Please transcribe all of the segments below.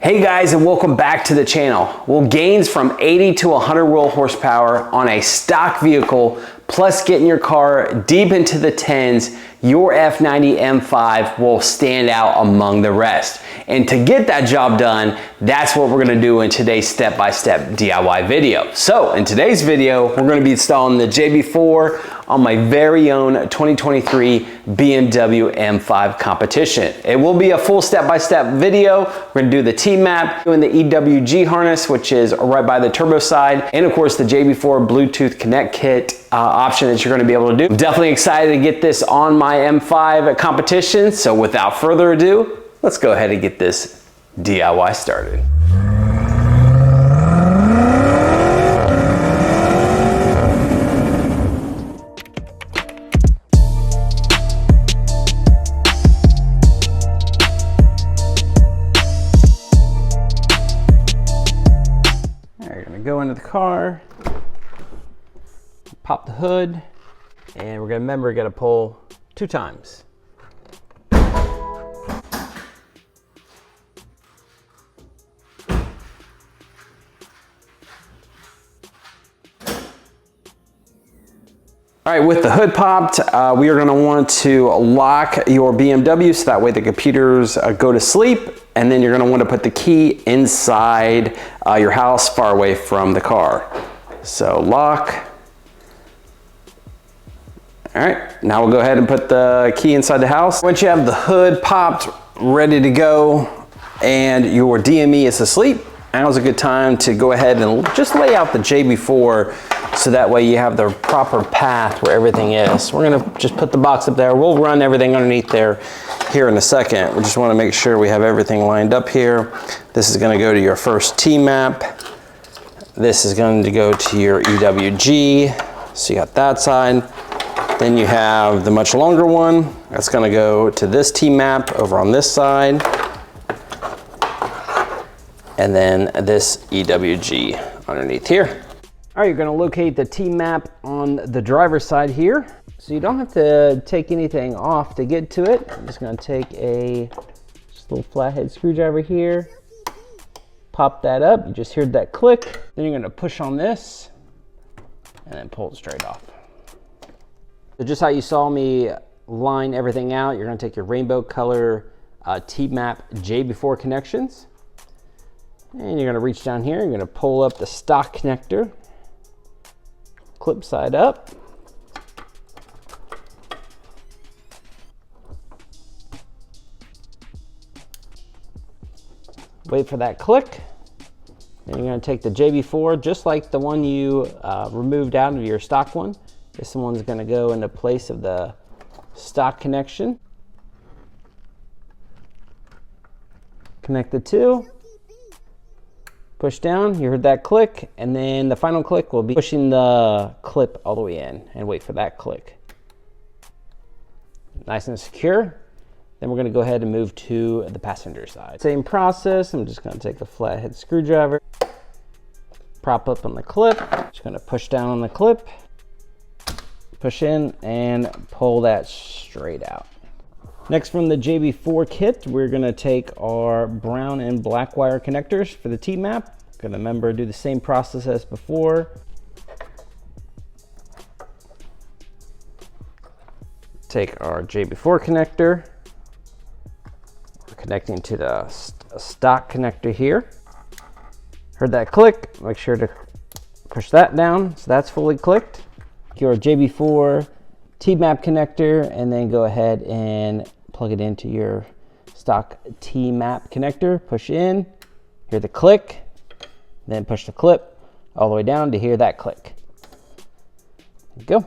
Hey guys, and welcome back to the channel. Well, gains from 80 to 100 wheel horsepower on a stock vehicle, plus getting your car deep into the 10s, your F90 M5 will stand out among the rest. And to get that job done, that's what we're gonna do in today's step-by-step DIY video. So in today's video, we're gonna be installing the JB4 on my very own 2023 BMW M5 competition. It will be a full step-by-step video. We're gonna do the TMap, doing the EWG harness, which is right by the turbo side, and of course the JB4 Bluetooth Connect Kit option that you're gonna be able to do. I'm definitely excited to get this on my M5 competition. So without further ado, let's go ahead and get this DIY started. Go into the car, pop the hood, and we're gonna remember we gotta pull 2 times. All right, with the hood popped, we are gonna want to lock your BMW so that way the computers go to sleep, and then you're gonna want to put the key inside your house far away from the car. So lock. All right, now we'll go ahead and put the key inside the house. Once you have the hood popped, ready to go, and your DME is asleep, now's a good time to go ahead and just lay out the JB4 so that way you have the proper path where everything is. We're gonna just put the box up there. We'll run everything underneath there here in a second. We just wanna make sure we have everything lined up here. This is gonna go to your first TMap. This is going to go to your EWG. So you got that side. Then you have the much longer one. That's gonna go to this TMap over on this side. And then this EWG underneath here. All right, you're gonna locate the TMap on the driver's side here. So you don't have to take anything off to get to it. I'm just gonna take a little flathead screwdriver here, pop that up. You just heard that click. Then you're gonna push on this and then pull it straight off. So just how you saw me line everything out, you're gonna take your rainbow color TMap JB4 connections. And you're gonna reach down here, you're gonna pull up the stock connector, clip side up. Wait for that click. Then you're gonna take the JB4, just like the one you removed out of your stock one. This one's gonna go into place of the stock connection. Connect the two. Push down, you heard that click, and then the final click will be pushing the clip all the way in, and wait for that click. Nice and secure. Then we're gonna go ahead and move to the passenger side. Same process, I'm just gonna take a flathead screwdriver, prop up on the clip, just gonna push down on the clip, push in, and pull that straight out. Next, from the JB4 kit, we're gonna take our brown and black wire connectors for the TMap. Gonna remember, do the same process as before. Take our JB4 connector. We're connecting to the stock connector here. Heard that click, make sure to push that down so that's fully clicked. Your JB4 TMap connector, and then go ahead and plug it into your stock TMap connector. Push in, hear the click, then push the clip all the way down to hear that click. There you go.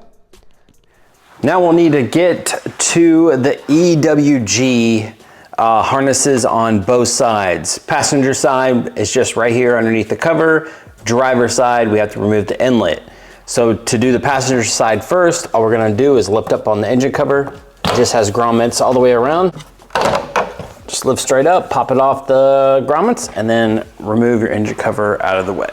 Now we'll need to get to the EWG harnesses on both sides. Passenger side is just right here underneath the cover. Driver side, we have to remove the inlet. So to do the passenger side first, all we're gonna do is lift up on the engine cover. It just has grommets all the way around. Just lift straight up, pop it off the grommets, and then remove your engine cover out of the way.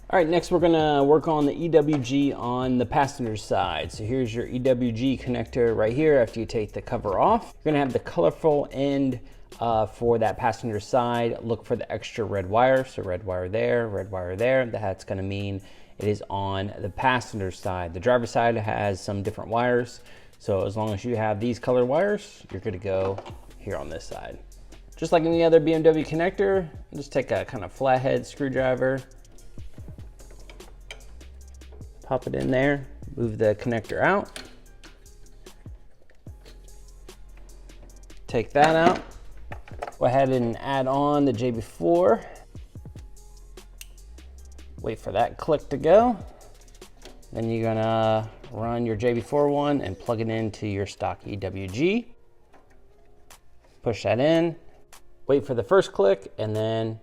All right, next we're gonna work on the EWG on the passenger side. So here's your EWG connector right here after you take the cover off. You're gonna have the colorful end For that passenger side, look for the extra red wire. So red wire there, red wire there. That's going to mean it is on the passenger side. The driver's side has some different wires. So as long as you have these color wires, you're good to go here on this side. Just like any other BMW connector, just take a kind of flathead screwdriver, pop it in there, move the connector out, take that out, go ahead and add on the JB4, wait for that click to go, then you're gonna run your JB4 one and plug it into your stock EWG, push that in, wait for the first click, and then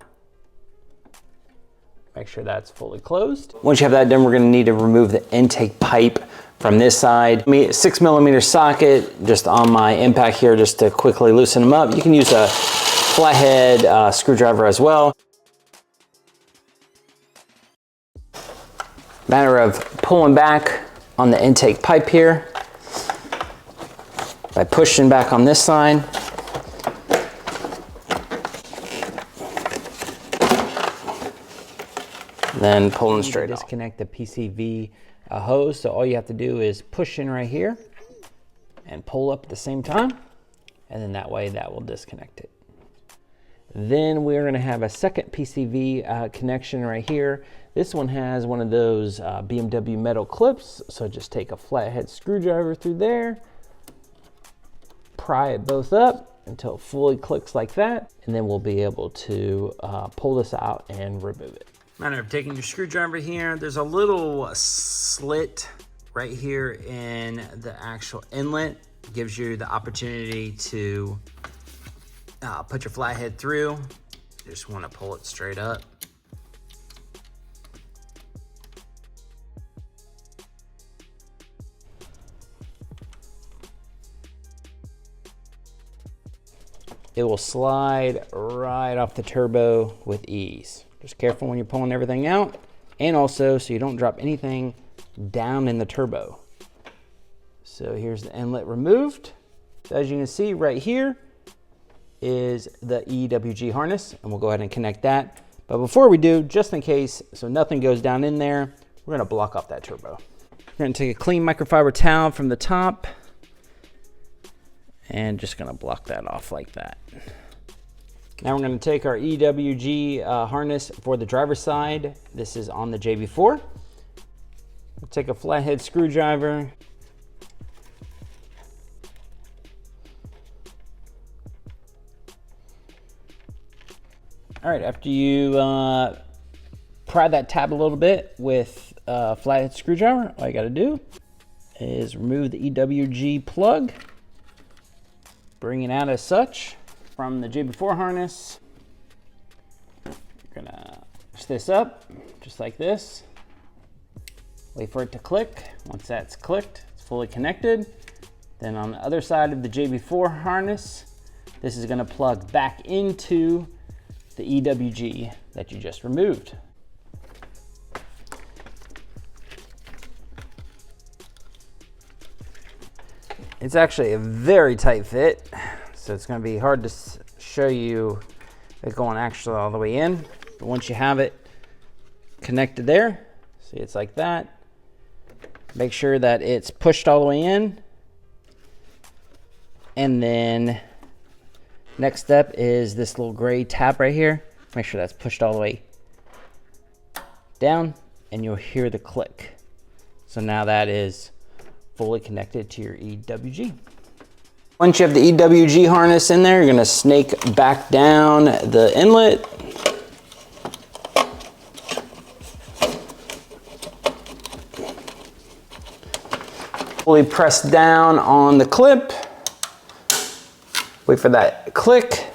make sure that's fully closed. Once you have that done, we're gonna need to remove the intake pipe from this side. 6mm socket just on my impact here just to quickly loosen them up. You can use a flathead screwdriver as well. Matter of pulling back on the intake pipe here by pushing back on this side. Then pulling straight off. Disconnect the PCV hose, so all you have to do is push in right here and pull up at the same time, and then that way that will disconnect it. Then we're going to have a second PCV connection right here. This one has one of those BMW metal clips, so just take a flathead screwdriver through there, pry it both up until it fully clicks like that, and then we'll be able to pull this out and remove it. Matter of taking your screwdriver here, there's a little slit right here in the actual inlet. It gives you the opportunity to put your flathead through. You just want to pull it straight up. It will slide right off the turbo with ease. Just careful when you're pulling everything out, and also so you don't drop anything down in the turbo. So here's the inlet removed. So as you can see right here is the EWG harness, and we'll go ahead and connect that. But before we do, just in case, so nothing goes down in there, we're gonna block off that turbo. We're gonna take a clean microfiber towel from the top and just gonna block that off like that. Now we're going to take our EWG harness for the driver's side. This is on the JB4. We'll take a flathead screwdriver. All right, after you pry that tab a little bit with a flathead screwdriver, all you got to do is remove the EWG plug, bring it out as such. From the JB4 harness, you're gonna push this up just like this. Wait for it to click. Once that's clicked, it's fully connected. Then on the other side of the JB4 harness, this is gonna plug back into the EWG that you just removed. It's actually a very tight fit. So it's going to be hard to show you it going actually all the way in. But once you have it connected there, see it's like that. Make sure that it's pushed all the way in. And then next step is this little gray tab right here. Make sure that's pushed all the way down and you'll hear the click. So now that is fully connected to your EWG. Once you have the EWG harness in there, you're going to snake back down the inlet. Fully press down on the clip. Wait for that click.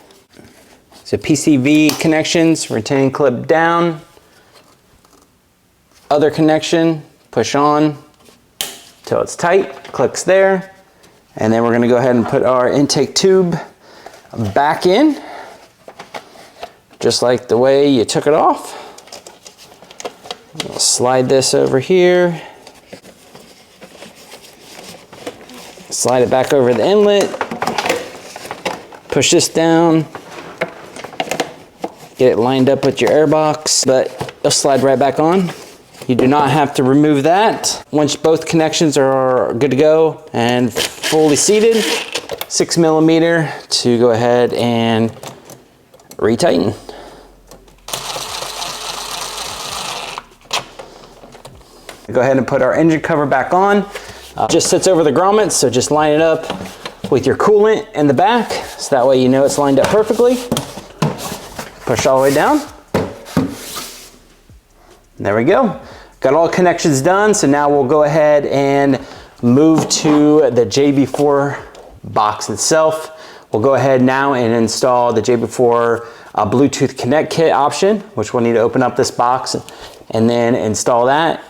So PCV connections, retain clip down. Other connection, push on till it's tight, clicks there. And then we're gonna go ahead and put our intake tube back in, just like the way you took it off. We'll slide this over here. Slide it back over the inlet. Push this down, get it lined up with your airbox, but it'll slide right back on. You do not have to remove that. Once both connections are good to go and fully seated, 6mm to go ahead and retighten. Go ahead and put our engine cover back on. Just sits over the grommets, so just line it up with your coolant in the back, so that way you know it's lined up perfectly. Push all the way down. And there we go. Got all connections done, so now we'll go ahead and move to the JB4 box itself. We'll go ahead now and install the JB4 Bluetooth Connect Kit option, which we'll need to open up this box and then install that.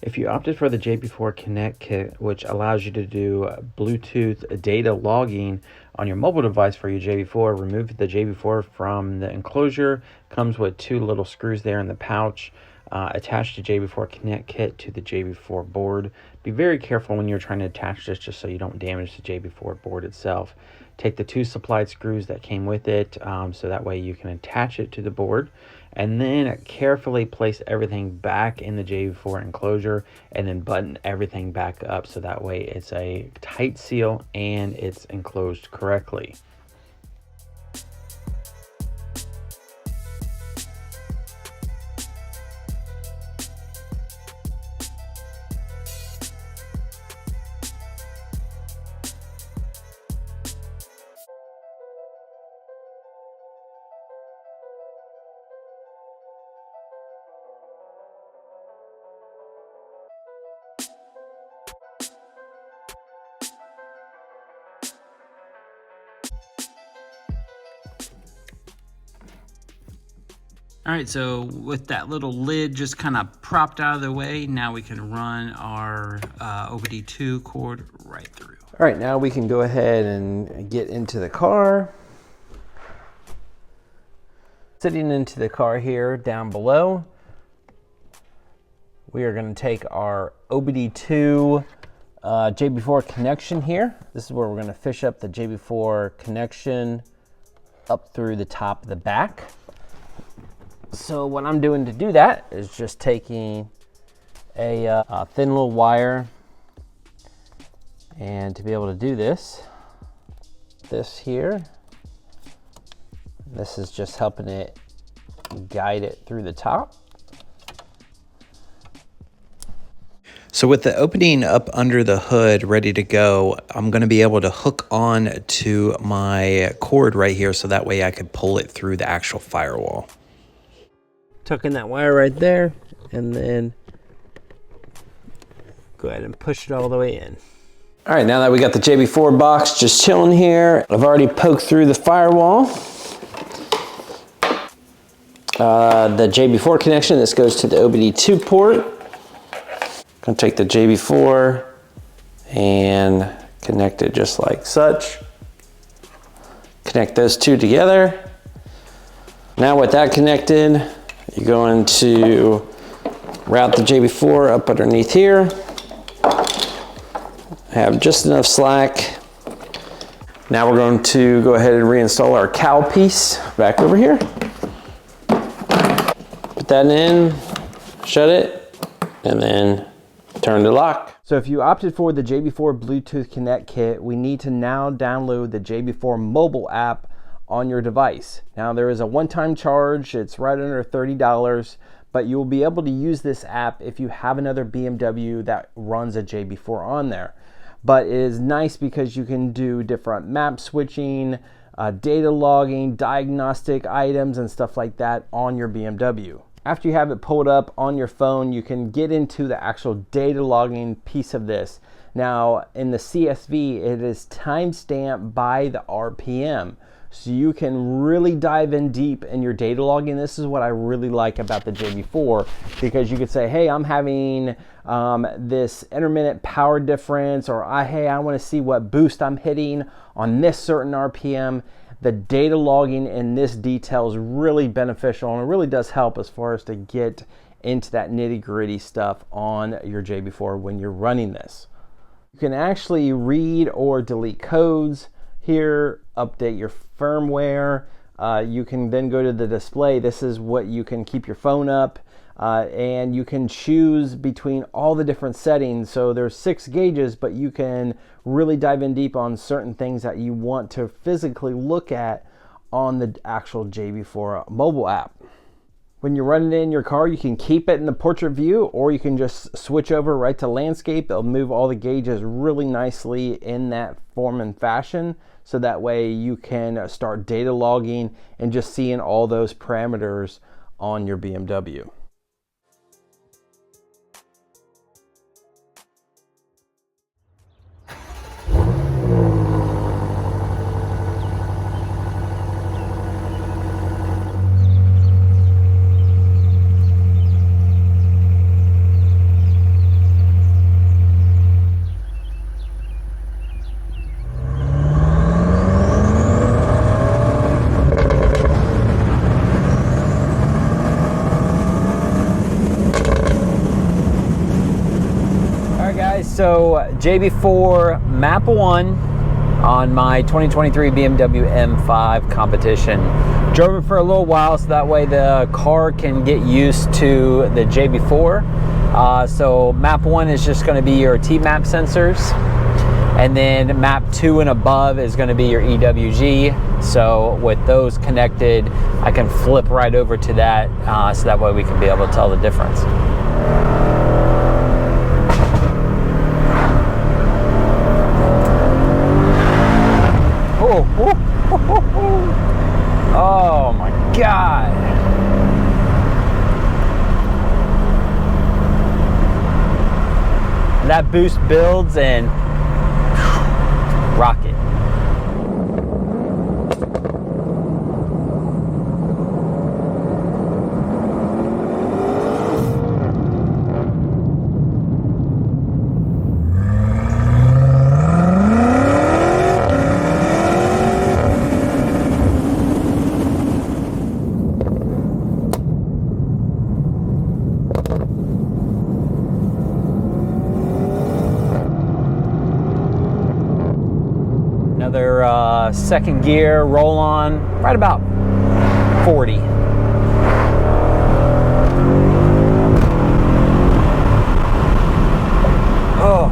If you opted for the JB4 Connect Kit, which allows you to do Bluetooth data logging on your mobile device for your JB4, remove the JB4 from the enclosure. Comes with 2 little screws there in the pouch. Attach the JB4 Connect Kit to the JB4 board. Be very careful when you're trying to attach this, just so you don't damage the JB4 board itself. Take the 2 supplied screws that came with it, so that way you can attach it to the board, and then carefully place everything back in the JB4 enclosure, and then button everything back up, so that way it's a tight seal and it's enclosed correctly. All right, so with that little lid just kind of propped out of the way, now we can run our OBD2 cord right through. All right, now we can go ahead and get into the car. Sitting into the car here down below, we are going to take our OBD2 JB4 connection here. This is where we're going to fish up the JB4 connection up through the top of the back. So what I'm doing to do that is just taking a thin little wire, and to be able to do this here, this is just helping it guide it through the top. So with the opening up under the hood ready to go, I'm going to be able to hook on to my cord right here, so that way I could pull it through the actual firewall. Tuck in that wire right there, and then go ahead and push it all the way in. All right, now that we got the JB4 box just chilling here, I've already poked through the firewall. The JB4 connection, this goes to the OBD2 port. Gonna take the JB4 and connect it just like such. Connect those two together. Now with that connected, you're going to route the JB4 up underneath here. Have just enough slack. Now we're going to go ahead and reinstall our cowl piece back over here. Put that in, shut it, and then turn to lock. So if you opted for the JB4 Bluetooth Connect Kit, we need to now download the JB4 Mobile App on your device. Now there is a one-time charge, it's right under $30, but you will be able to use this app if you have another BMW that runs a JB4 on there. But it is nice because you can do different map switching, data logging, diagnostic items and stuff like that on your BMW. After you have it pulled up on your phone, you can get into the actual data logging piece of this. Now in the CSV, it is timestamped by the RPM. So you can really dive in deep in your data logging. This is what I really like about the JB4, because you could say, hey, I'm having this intermittent power difference, or hey, I want to see what boost I'm hitting on this certain RPM. The data logging in this detail is really beneficial, and it really does help as far as to get into that nitty-gritty stuff on your JB4 when you're running this. You can actually read or delete codes. here, update your firmware. You can then go to the display. This is what you can keep your phone up, and you can choose between all the different settings. So there's 6 gauges, but you can really dive in deep on certain things that you want to physically look at on the actual JB4 mobile app. When you're running in your car, you can keep it in the portrait view, or you can just switch over right to landscape. It'll move all the gauges really nicely in that form and fashion, so that way you can start data logging and just seeing all those parameters on your BMW. So JB4 Map 1 on my 2023 BMW M5 competition. Drove it for a little while so that way the car can get used to the JB4. So Map 1 is just going to be your TMap sensors, and then Map 2 and above is going to be your EWG. So with those connected, I can flip right over to that, so that way we can be able to tell the difference. Oh my God. That boost builds and rocket. Another second gear roll on, right about 40. Oh,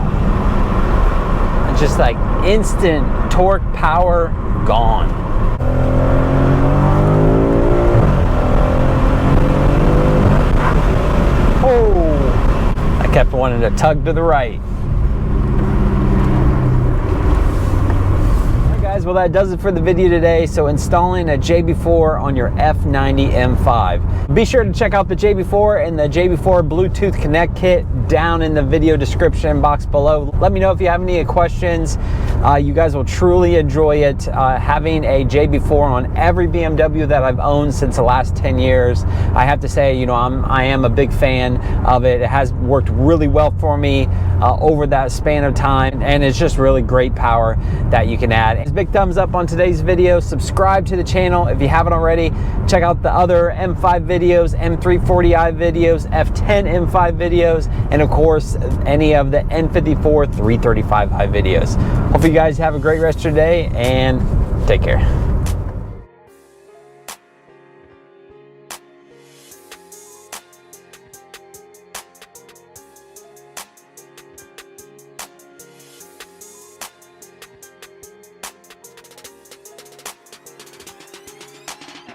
it's just like instant torque, power, gone. Oh, I kept wanting to tug to the right. Well, that does it for the video today. So installing a JB4 on your F90 M5. Be sure to check out the JB4 and the JB4 Bluetooth Connect Kit down in the video description box below. Let me know if you have any questions. You guys will truly enjoy it. Having a JB4 on every BMW that I've owned since the last 10 years, I have to say, you know, I am a big fan of it. It has worked really well for me over that span of time, and it's just really great power that you can add. Big thumbs up on today's video. Subscribe to the channel if you haven't already. Check out the other M5 videos, M340i videos, F10 M5 videos, and of course any of the N54 335i videos. Hope you guys have a great rest of your day, and take care.